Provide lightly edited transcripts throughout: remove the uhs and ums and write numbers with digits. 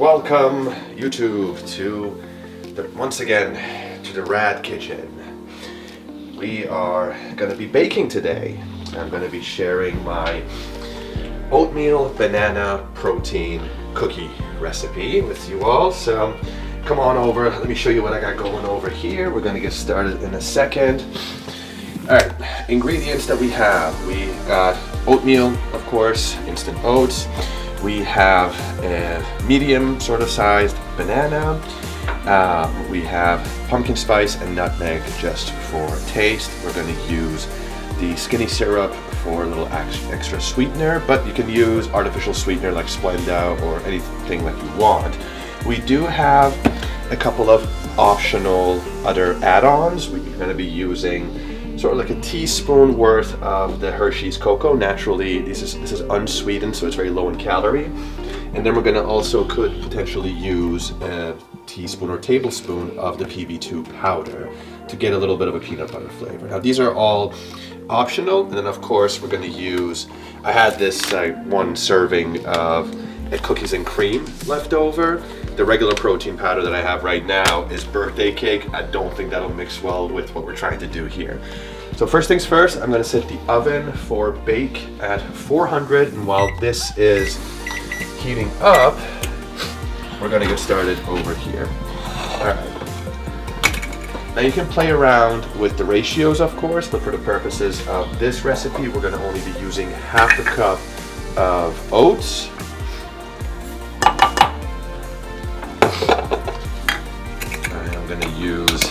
Welcome, YouTube, once again to the Raad kitchen. We are going to be baking today. I'm going to be sharing my oatmeal banana protein cookie recipe with you all. So come on over, let me show you what I got going over here. We're going to get started in a second. Alright, ingredients that we have. We got oatmeal, of course, instant oats. We have a medium sort of sized banana. We have pumpkin spice and nutmeg just for taste. We're going to use the skinny syrup for a little extra sweetener, but you can use artificial sweetener like Splenda or anything like you want. We do have a couple of optional other add-ons. We're going to be using sort of like a teaspoon worth of the Hershey's cocoa. Naturally, this is unsweetened, so it's very low in calorie. And then we're going to also could potentially use a teaspoon or tablespoon of the PB2 powder to get a little bit of a peanut butter flavor. Now these are all optional, and then of course we're going to use, I had this one serving of cookies and cream left over. The regular protein powder that I have right now is birthday cake. I don't think that'll mix well with what we're trying to do here. So first things first, I'm going to set the oven for bake at 400, and while this is heating up, we're going to get started over here. Alright. Now you can play around with the ratios, of course, but for the purposes of this recipe, we're going to only be using half a cup of oats. I'm going to use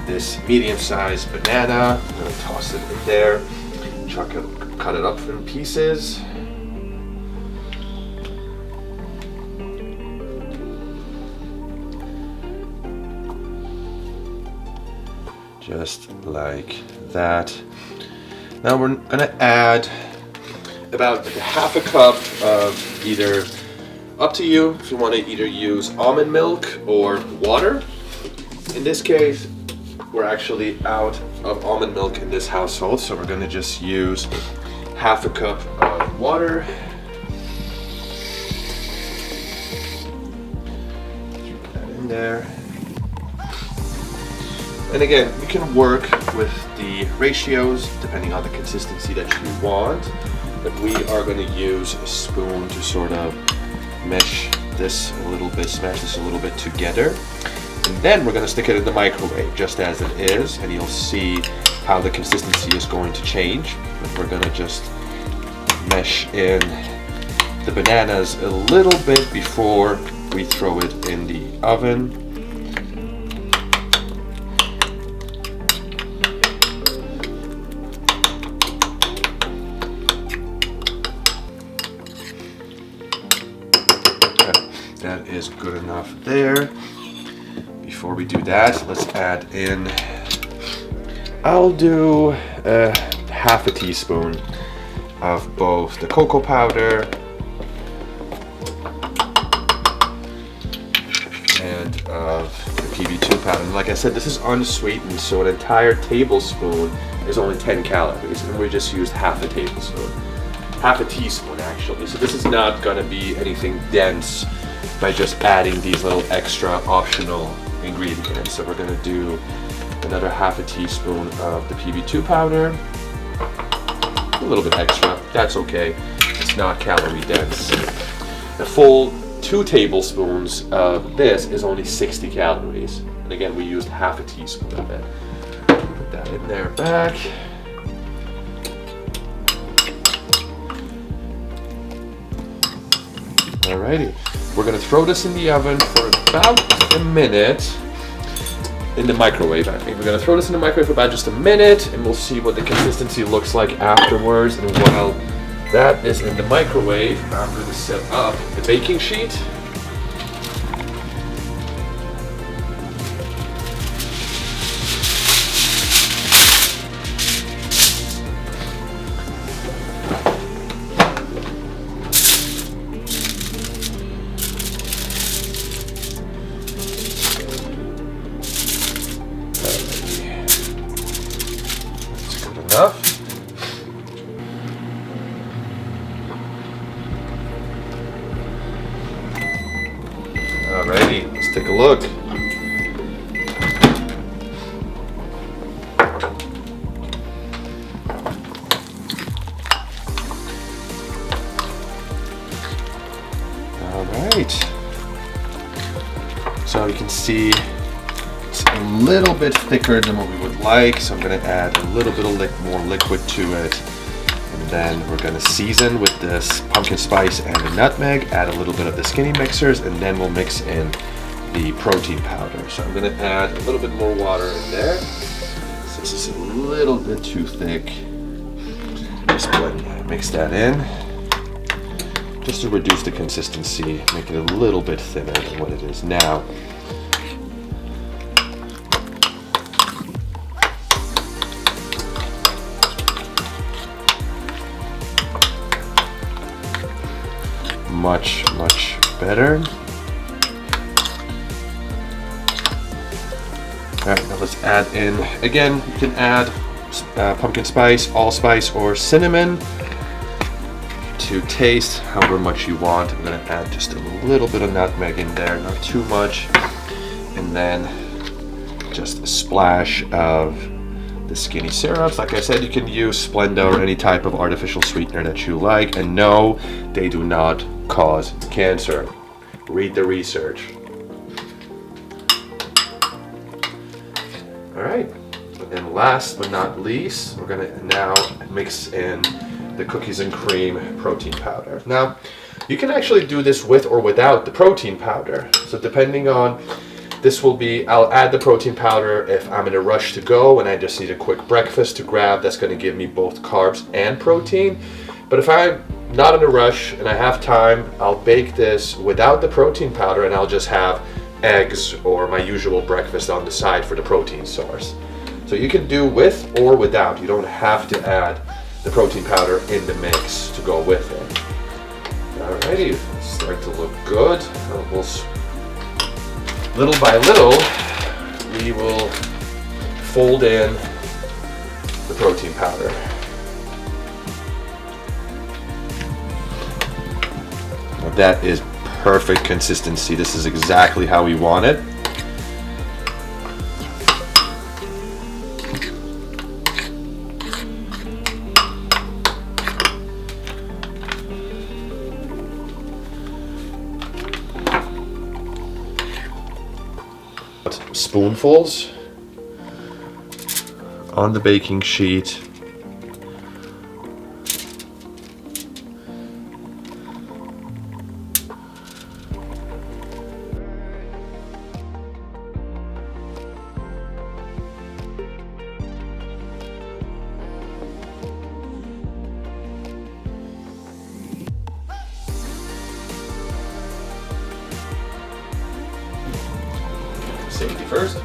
this medium-sized banana. I'm going to toss it in there, cut it up in pieces. Just like that. Now we're going to add about half a cup of either, up to you, if you want to either use almond milk or water. In this case, we're actually out of almond milk in this household, so we're going to just use half a cup of water. Put that in there. And again, you can work with the ratios depending on the consistency that you want, but we are going to use a spoon to sort of smash this a little bit together. And then we're going to stick it in the microwave just as it is, and you'll see how the consistency is going to change. But we're going to just mash in the bananas a little bit before we throw it in the oven. That is good enough there. Before we do that, let's add in, I'll do half a teaspoon of both the cocoa powder and of the PB2 powder. And like I said, this is unsweetened, so an entire tablespoon is only 10 calories, and we just used half a tablespoon. Half a teaspoon actually, so this is not going to be anything dense by just adding these little extra optional ingredients. So we're going to do another half a teaspoon of the PB2 powder, a little bit extra, that's okay, it's not calorie dense. A full 2 tablespoons of this is only 60 calories, and again we used half a teaspoon of it. Put that in there back. Alrighty. We're going to throw this in the oven for about a minute, in the microwave I think. We're going to throw this in the microwave for about just a minute, and we'll see what the consistency looks like afterwards. And while that is in the microwave, I'm going to set up the baking sheet. Enough. see it's a little bit thicker than what we would like, so I'm going to add a little bit of more liquid to it. And then we're going to season with this pumpkin spice and the nutmeg, add a little bit of the skinny mixers, and then we'll mix in the protein powder. So I'm going to add a little bit more water in there. Since it's a little bit too thick, just mix that in. Just to reduce the consistency, make it a little bit thinner than what it is now. Much better. All right, now let's add in, again, you can add pumpkin spice, allspice, or cinnamon to taste however much you want. I'm going to add just a little bit of nutmeg in there, not too much, and then just a splash of the skinny syrups. Like I said, you can use Splenda or any type of artificial sweetener that you like, and no, they do not cause cancer. Read the research. All right, and then last but not least, we're going to now mix in the cookies and cream protein powder. Now, you can actually do this with or without the protein powder. So depending on, this will be, I'll add the protein powder if I'm in a rush to go and I just need a quick breakfast to grab. That's going to give me both carbs and protein. But if I'm not in a rush and I have time, I'll bake this without the protein powder and I'll just have eggs or my usual breakfast on the side for the protein source. So you can do with or without. You don't have to add the protein powder in the mix to go with it. Alrighty, it's starting to look good. Little by little, we will fold in the protein powder. Now that is perfect consistency. This is exactly how we want it. Spoonfuls on the baking sheet. Safety first.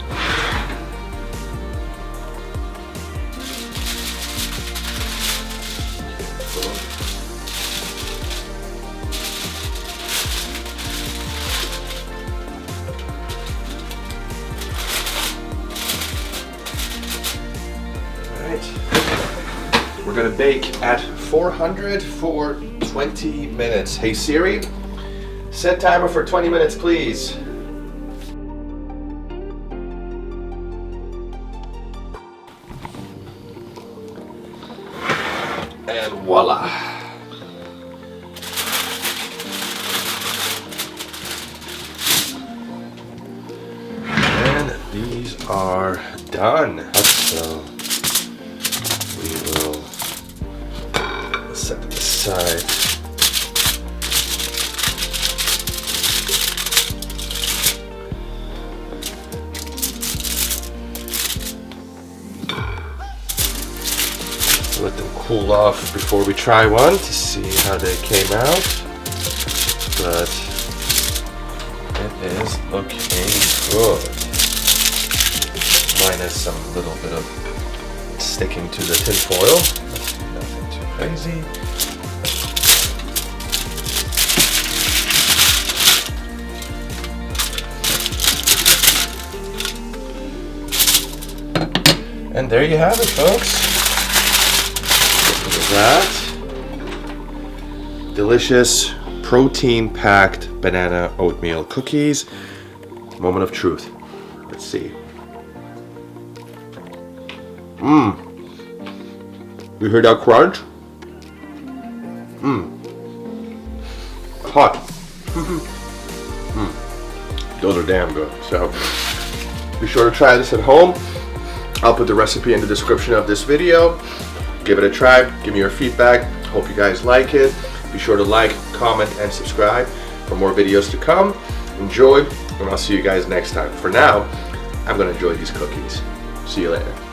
We're going to bake at 400 for 20 minutes. Hey Siri, set timer for 20 minutes, please. And voila. And these are done. So we will set them aside. Let them cool off before we try one to see how they came out. But it is looking good. Minus some little bit of sticking to the tin foil. Nothing too crazy. And there you have it, folks. Look at that. Delicious protein-packed banana oatmeal cookies. Moment of truth. Let's see. You hear that crunch? Hot. Those are damn good. So be sure to try this at home. I'll put the recipe in the description of this video. Give it a try, give me your feedback. Hope you guys like it. Be sure to like, comment, and subscribe for more videos to come. Enjoy, and I'll see you guys next time. For now, I'm gonna enjoy these cookies. See you later.